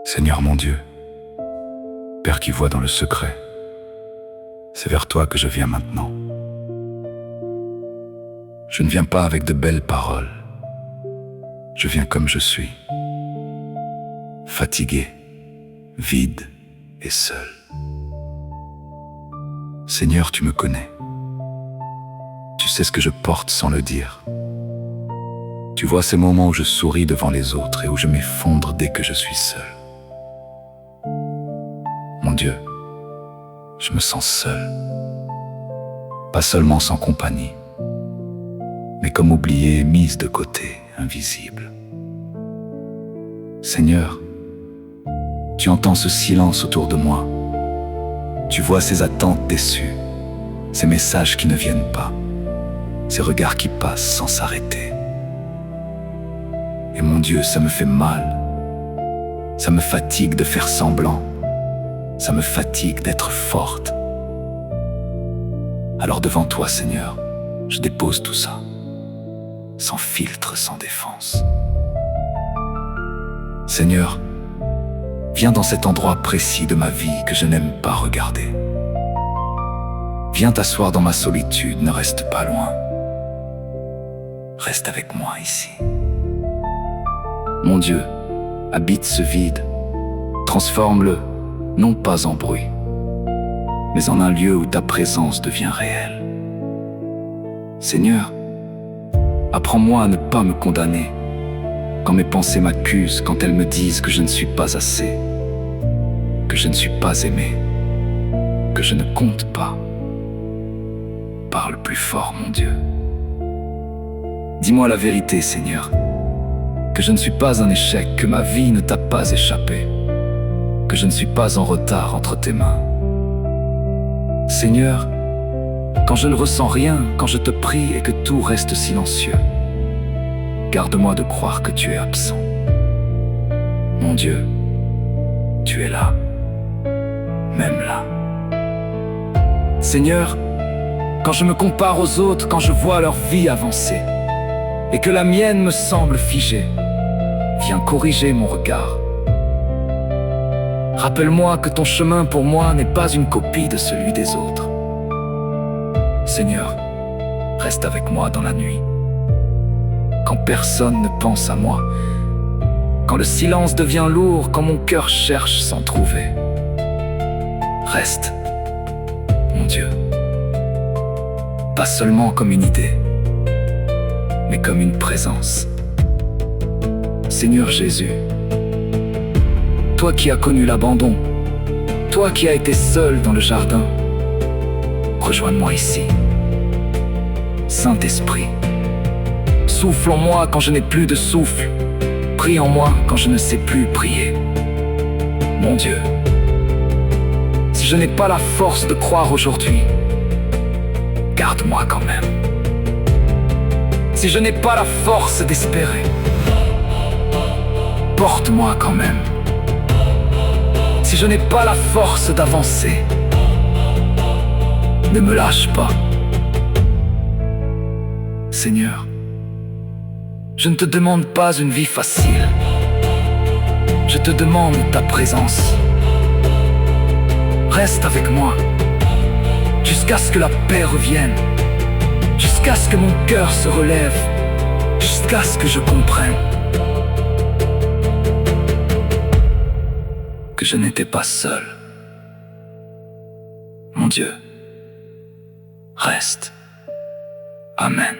Seigneur mon Dieu, Père qui voit dans le secret, c'est vers toi que je viens maintenant. Je ne viens pas avec de belles paroles. Je viens comme je suis, fatigué, vide et seul. Seigneur, tu me connais. Tu sais ce que je porte sans le dire. Tu vois ces moments où je souris devant les autres et où je m'effondre dès que je suis seul. Mon Dieu, je me sens seul. Pas seulement sans compagnie, mais comme oublié et mise de côté, invisible. Seigneur, tu entends ce silence autour de moi. Tu vois ces attentes déçues, ces messages qui ne viennent pas, ces regards qui passent sans s'arrêter. Et mon Dieu, ça me fait mal. Ça me fatigue de faire semblant. Ça me fatigue d'être forte. Alors devant toi, Seigneur, je dépose tout ça, sans filtre, sans défense. Seigneur, viens dans cet endroit précis de ma vie que je n'aime pas regarder. Viens t'asseoir dans ma solitude, ne reste pas loin. Reste avec moi ici. Mon Dieu, habite ce vide, transforme-le, non pas en bruit, mais en un lieu où ta présence devient réelle. Seigneur, apprends-moi à ne pas me condamner quand mes pensées m'accusent, quand elles me disent que je ne suis pas assez, que je ne suis pas aimé, que je ne compte pas. Parle plus fort, mon Dieu. Dis-moi la vérité, Seigneur, que je ne suis pas un échec, que ma vie ne t'a pas échappé, que je ne suis pas en retard entre tes mains. Seigneur, quand je ne ressens rien, quand je te prie et que tout reste silencieux, garde-moi de croire que tu es absent. Mon Dieu, tu es là, même là. Seigneur, quand je me compare aux autres, quand je vois leur vie avancer, et que la mienne me semble figée, viens corriger mon regard. Rappelle-moi que ton chemin pour moi n'est pas une copie de celui des autres. Seigneur, reste avec moi dans la nuit, quand personne ne pense à moi, quand le silence devient lourd, quand mon cœur cherche sans trouver. Reste, mon Dieu, pas seulement comme une idée, mais comme une présence. Seigneur Jésus, toi qui as connu l'abandon, toi qui as été seul dans le jardin, rejoins-moi ici. Saint-Esprit, souffle en moi quand je n'ai plus de souffle, prie en moi quand je ne sais plus prier. Mon Dieu, si je n'ai pas la force de croire aujourd'hui, garde-moi quand même. Si je n'ai pas la force d'espérer, porte-moi quand même. Si je n'ai pas la force d'avancer, ne me lâche pas. Seigneur, je ne te demande pas une vie facile. Je te demande ta présence. Reste avec moi jusqu'à ce que la paix revienne, jusqu'à ce que mon cœur se relève, jusqu'à ce que je comprenne que je n'étais pas seul. Mon Dieu, reste. Amen.